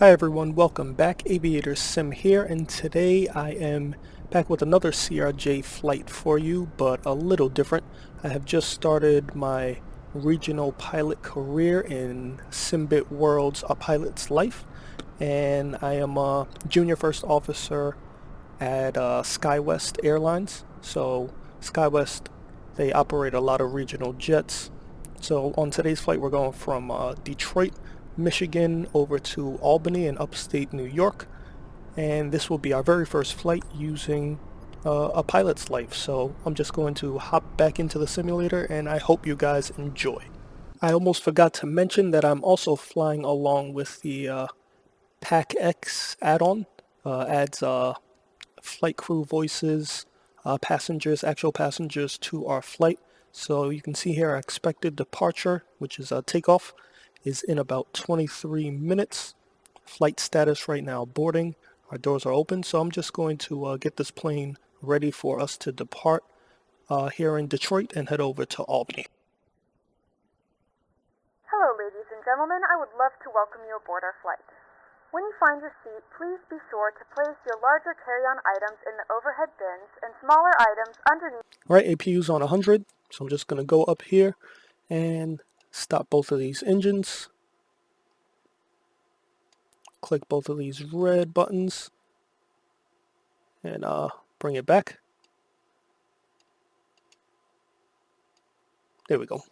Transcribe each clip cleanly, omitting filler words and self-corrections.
Hi everyone, welcome back. Aviator Sim here, and today I am back with another CRJ flight for you, but a little different. I have just started my regional pilot career in Simbit World's A Pilot's Life, and I am a junior first officer at Skywest Airlines. So Skywest, they operate a lot of regional jets. So on today's flight we're going from Detroit, Michigan over to Albany in upstate New York, and this will be our very first flight using a pilot's life. So I'm just going to hop back into the simulator and I hope you guys enjoy. I almost forgot to mention that I'm also flying along with the PacX add-on. Adds flight crew voices, actual passengers to our flight. So you can see here our expected departure, which is takeoff, is in about 23 minutes. Flight status right now, boarding. Our doors are open, so I'm just going to get this plane ready for us to depart here in Detroit and head over to Albany. Hello ladies and gentlemen, I would love to welcome you aboard our flight. When you find your seat, please be sure to place your larger carry-on items in the overhead bins and smaller items underneath. Alright, APU's on 100, so I'm just going to go up here and stop both of these engines. Click both of these red buttons and bring it back. There we go.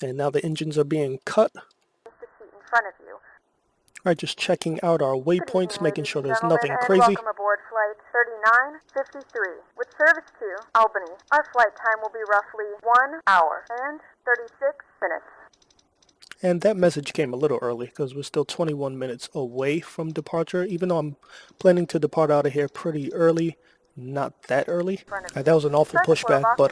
And now the engines are being cut. The seat in front of you. Alright, just checking out our waypoints, making sure there's nothing and crazy. Welcome aboard flight 3953 with service to Albany. Our flight time will be roughly 1 hour and 36 minutes. And that message came a little early because we're still 21 minutes away from departure, even though I'm planning to depart out of here pretty early. Not that early. That was an awful pushback, but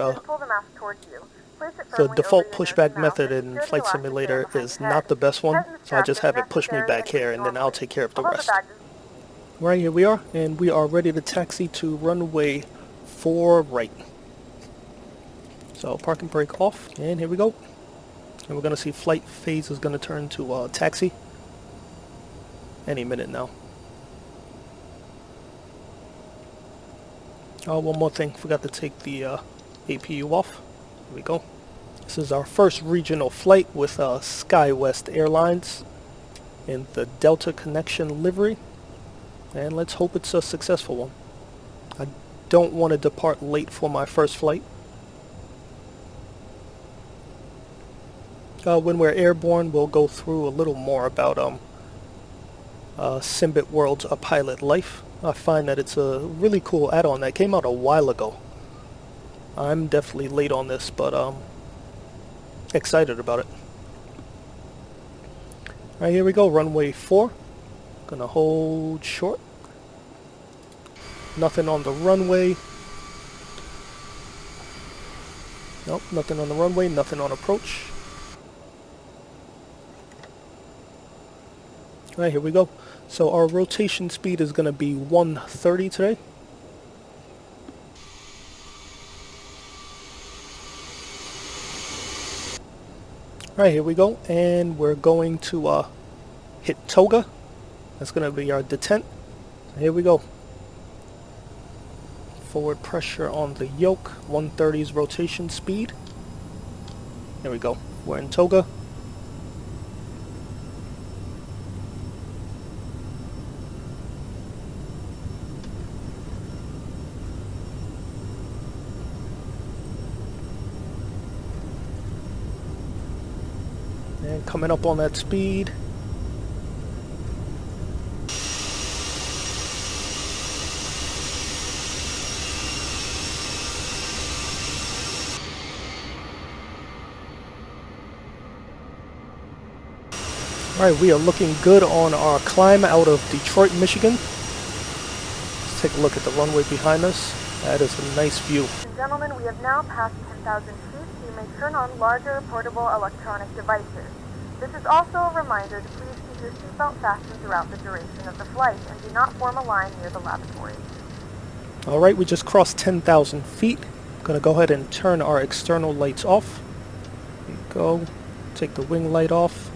the default pushback method in Flight Simulator is not the best one, so I just have it push me back here and then I'll take care of the rest. Right, here we are, and we are ready to taxi to runway 4 right. So park and brake off, and here we go. And we're going to see flight phase is going to turn to taxi any minute now. Oh, one more thing, forgot to take the APU off. Here we go. This is our first regional flight with Skywest Airlines in the Delta Connection livery, and let's hope it's a successful one. I don't want to depart late for my first flight. When we're airborne, we'll go through a little more about Simbit World's A Pilot Life. I find that it's a really cool add-on that came out a while ago. I'm definitely late on this, but excited about it. Alright, here we go, runway 4. Gonna hold short. Nothing on the runway. Nope, nothing on the runway, nothing on approach. Alright, here we go. So our rotation speed is going to be 130 today. Alright, here we go. And we're going to hit toga. That's going to be our detent. Here we go. Forward pressure on the yoke. 130's rotation speed. There we go. We're in toga. And coming up on that speed. Alright, we are looking good on our climb out of Detroit, Michigan. Let's take a look at the runway behind us. That is a nice view. Ladies and gentlemen, we have now passed 10,000 feet. You may turn on larger portable electronic devices. This is also a reminder to please keep your seatbelt fastened throughout the duration of the flight and do not form a line near the lavatory. Alright, we just crossed 10,000 feet. I'm going to go ahead and turn our external lights off. There you go. Take the wing light off.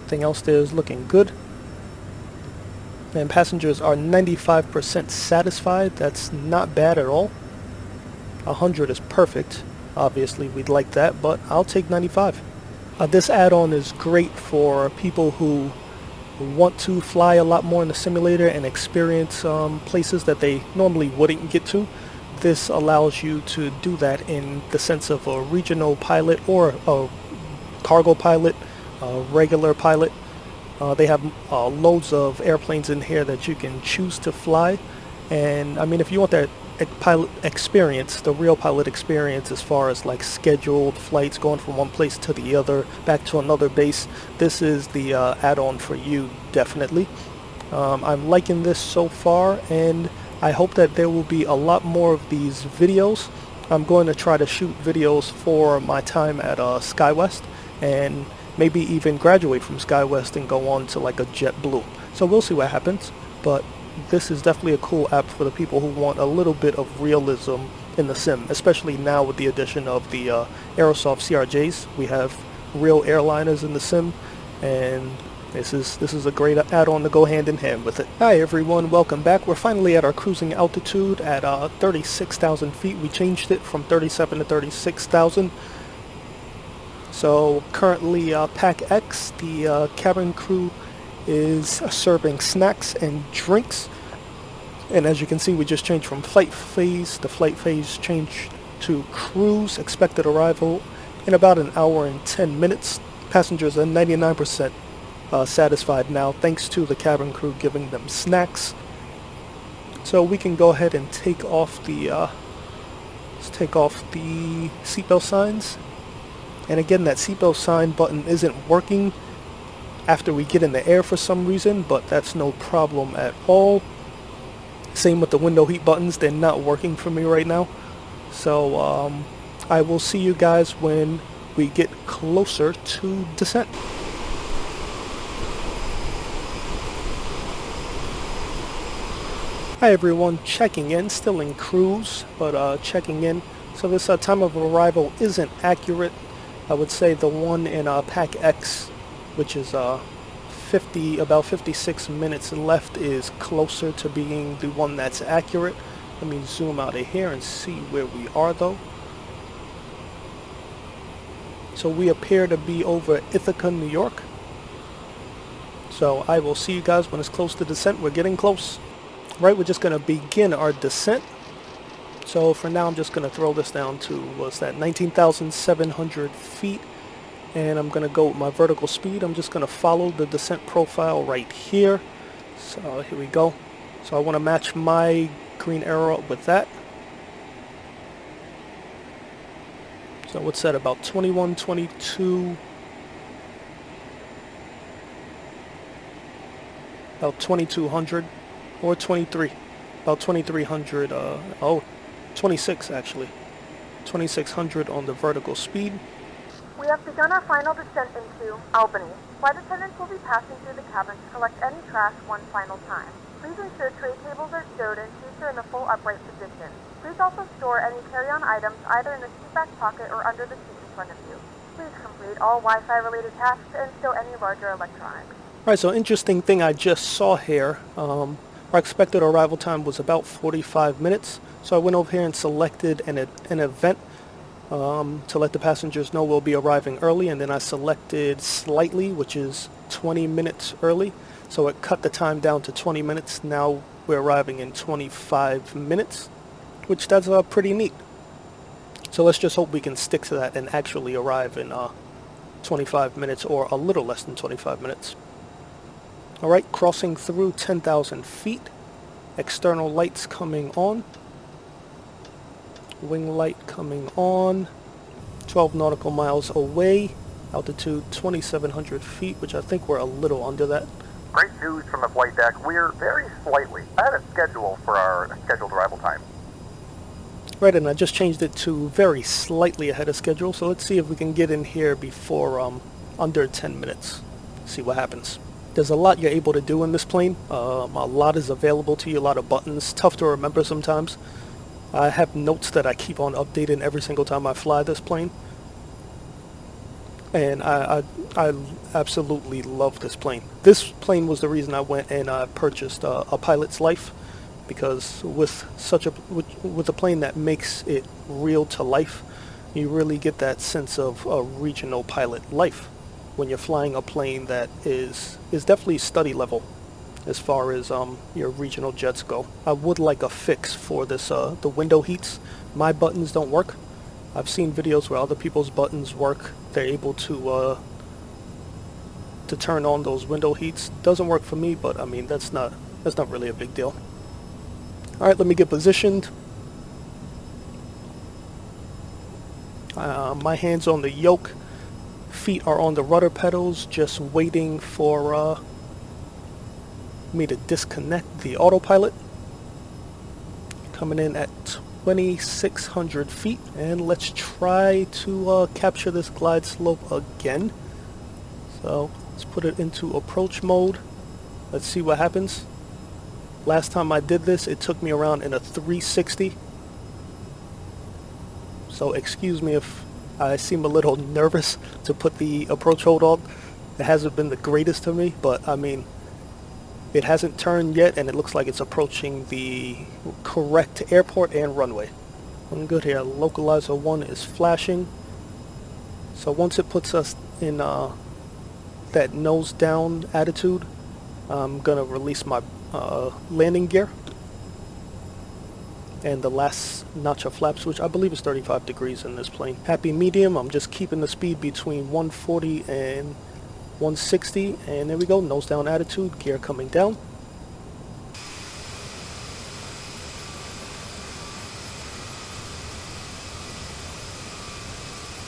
Everything else there is looking good. And passengers are 95% satisfied. That's not bad at all. 100 is perfect. Obviously, we'd like that, but I'll take 95. This add-on is great for people who want to fly a lot more in the simulator and experience places that they normally wouldn't get to. This allows you to do that in the sense of a regional pilot or a cargo pilot, a regular pilot. They have loads of airplanes in here that you can choose to fly, and I mean, if you want that pilot experience, the real pilot experience, as far as like scheduled flights going from one place to the other, back to another base, this is the add-on for you, definitely. I'm liking this so far, and I hope that there will be a lot more of these videos. I'm going to try to shoot videos for my time at Skywest, and maybe even graduate from Skywest and go on to like a JetBlue. So we'll see what happens, but this is definitely a cool app for the people who want a little bit of realism in the sim, especially now with the addition of the Aerosoft CRJs. We have real airliners in the sim, and this is a great add-on to go hand in hand with it. Hi everyone, welcome back. We're finally at our cruising altitude at 36,000 feet. We changed it from 37 to 36,000. So currently PacX, the cabin crew, is serving snacks and drinks. And as you can see, we just changed from flight phase. The flight phase changed to cruise. Expected arrival in about an hour and 10 minutes. Passengers are 99% satisfied now, thanks to the cabin crew giving them snacks. So we can go ahead and take off the let's take off the seatbelt signs. And again, that seatbelt sign button isn't working after we get in the air for some reason, but that's no problem at all. Same with the window heat buttons, they're not working for me right now. So I will see you guys when we get closer to descent. Hi everyone, checking in, still in cruise, but checking in. So this time of arrival isn't accurate. I would say the one in PacX, which is about 56 minutes left, is closer to being the one that's accurate. Let me zoom out of here and see where we are though. So we appear to be over Ithaca, New York. So I will see you guys when it's close to descent. We're getting close. Right, we're just going to begin our descent. So for now, I'm just going to throw this down to, what's that, 19,700 feet. And I'm going to go with my vertical speed. I'm just going to follow the descent profile right here. So here we go. So I want to match my green arrow up with that. So what's that, about 21, 22, about 2,200. Or 23, about 2,300, 26 actually, 2,600 on the vertical speed. We have begun our final descent into Albany. Flight attendants will be passing through the cabin to collect any trash one final time. Please ensure tray tables are stowed and seats are in a full upright position. Please also store any carry-on items either in the seat back pocket or under the seat in front of you. Please complete all Wi-Fi related tasks and stow any larger electronics. Alright, so interesting thing I just saw here. Our expected arrival time was about 45 minutes, so I went over here and selected an event to let the passengers know we'll be arriving early, and then I selected slightly, which is 20 minutes early, so it cut the time down to 20 minutes. Now we're arriving in 25 minutes, which that's pretty neat. So let's just hope we can stick to that and actually arrive in 25 minutes or a little less than 25 minutes. Alright, crossing through 10,000 feet. External lights coming on. Wing light coming on. 12 nautical miles away. Altitude 2,700 feet, which I think we're a little under that. Great news from the flight deck. We're very slightly ahead of schedule for our scheduled arrival time. Right, and I just changed it to very slightly ahead of schedule, so let's see if we can get in here before under 10 minutes. See what happens. There's a lot you're able to do in this plane. A lot is available to you, a lot of buttons. Tough to remember sometimes. I have notes that I keep on updating every single time I fly this plane. And I absolutely love this plane. This plane was the reason I went and purchased a pilot's life, because with a plane that makes it real to life, you really get that sense of a regional pilot life when you're flying a plane that is definitely study level as far as your regional jets go. I would like a fix for this the window heats. My buttons don't work. I've seen videos where other people's buttons work. They're able to turn on those window heats. Doesn't work for me, but I mean that's not really a big deal. All right, let me get positioned. My hands on the yoke, feet are on the rudder pedals, just waiting for me to disconnect the autopilot. Coming in at 2,600 feet, and let's try to capture this glide slope again. So let's put it into approach mode. Let's see what happens. Last time I did this, it took me around in a 360. So excuse me if I seem a little nervous to put the approach hold on. It hasn't been the greatest to me, but I mean, it hasn't turned yet, and it looks like it's approaching the correct airport and runway. I'm good here. Localizer 1 is flashing. So once it puts us in that nose down attitude, I'm gonna release my landing gear and the last notch of flaps, which I believe is 35 degrees in this plane. Happy medium. I'm just keeping the speed between 140 and 160, and there we go. Nose down attitude, gear coming down.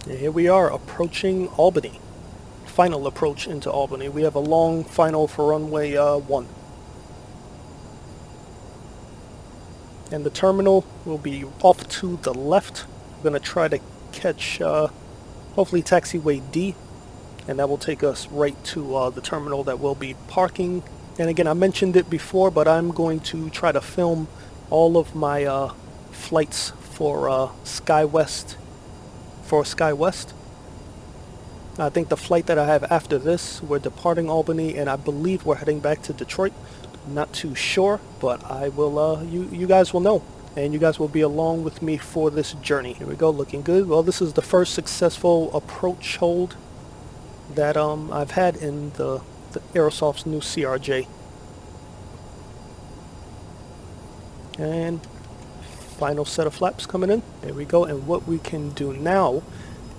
And here we are approaching Albany. Final approach into Albany. We have a long final for runway 1. And the terminal will be off to the left. We're going to try to catch hopefully taxiway D, and that will take us right to the terminal that we'll be parking. And again, I mentioned it before, but I'm going to try to film all of my flights for Skywest. I think the flight that I have after this, we're departing Albany, and I believe we're heading back to Detroit. Not too sure, but I will. You guys will know, and you guys will be along with me for this journey. Here we go, looking good. Well, this is the first successful approach hold that I've had in the Aerosoft's new CRJ. And final set of flaps coming in. There we go. And what we can do now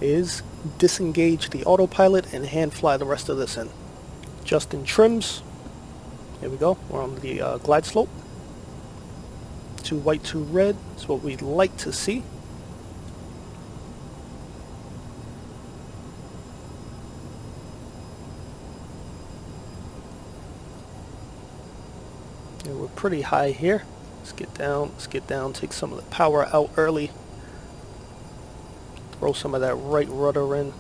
is disengage the autopilot and hand fly the rest of this in. Just in trims. Here we go. We're on the glide slope. 2 white, 2 red. That's what we'd like to see. And we're pretty high here. Let's get down, take some of the power out early. Throw some of that right rudder in.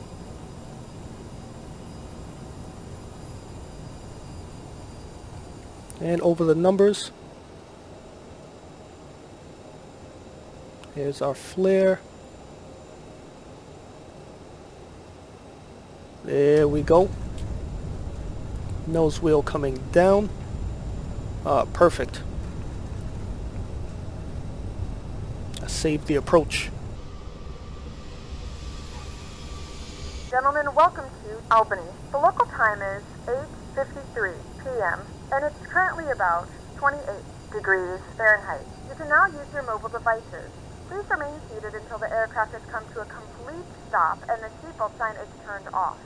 And over the numbers. Here's our flare. There we go. Nose wheel coming down. Perfect. I saved the approach. Gentlemen, welcome to Albany. The local time is 8:53 p.m. and it's currently about 28 degrees Fahrenheit. You can now use your mobile devices. Please remain seated until the aircraft has come to a complete stop and the seatbelt sign is turned off.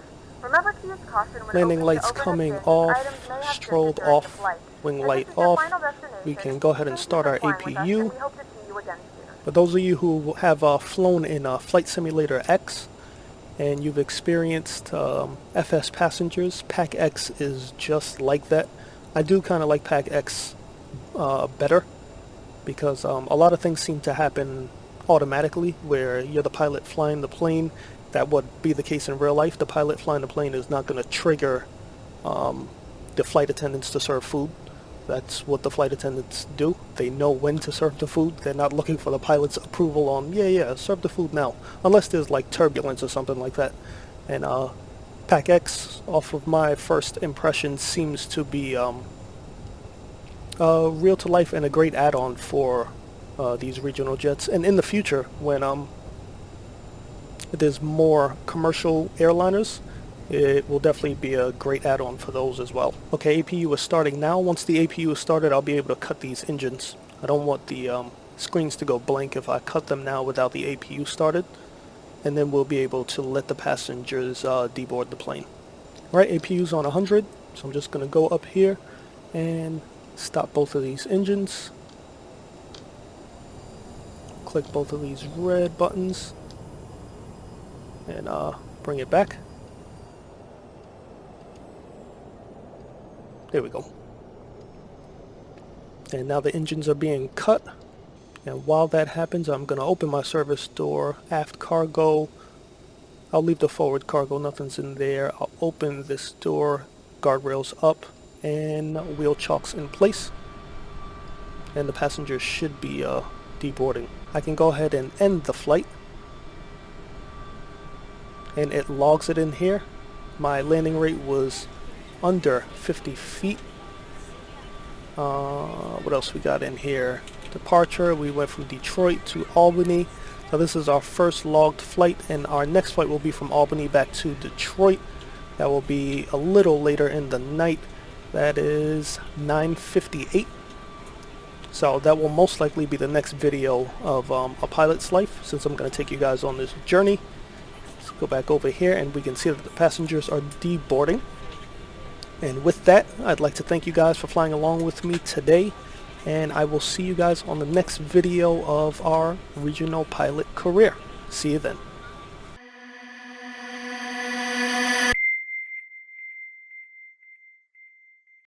Remember to use caution when landing opening lights the overhead coming bins. off, Items may have strobe shifted during the off, flight. wing If light this is your off. final destination, We can go ahead and thank you start for our flying with us, APU. and we hope to see you again soon. For those of you who have flown in Flight Simulator X and you've experienced FS passengers, PacX is just like that. I do kind of like PacX better because a lot of things seem to happen automatically where you're the pilot flying the plane. That would be the case in real life. The pilot flying the plane is not going to trigger the flight attendants to serve food. That's what the flight attendants do. They know when to serve the food. They're not looking for the pilot's approval on, yeah, serve the food now. Unless there's like turbulence or something like that. And PacX, off of my first impression, seems to be real to life and a great add-on for these regional jets. And in the future, when there's more commercial airliners, it will definitely be a great add-on for those as well. Okay, APU is starting now. Once the APU is started, I'll be able to cut these engines. I don't want the screens to go blank if I cut them now without the APU started. And then we'll be able to let the passengers deboard the plane. Alright, APU's on 100, so I'm just going to go up here and stop both of these engines. Click both of these red buttons and bring it back. There we go. And now the engines are being cut. And while that happens, I'm going to open my service door, aft cargo. I'll leave the forward cargo, nothing's in there. I'll open this door, guardrails up, and wheel chocks in place. And the passengers should be deboarding. I can go ahead and end the flight. And it logs it in here. My landing rate was under 50 feet. What else we got in here? Departure, we went from Detroit to Albany. So this is our first logged flight, and our next flight will be from Albany back to Detroit. That will be a little later in the night. That is 9:58. So that will most likely be the next video of a pilot's life, since I'm going to take you guys on this journey. Let's go back over here and we can see that the passengers are deboarding. And with that, I'd like to thank you guys for flying along with me today, and I will see you guys on the next video of our regional pilot career. See you then.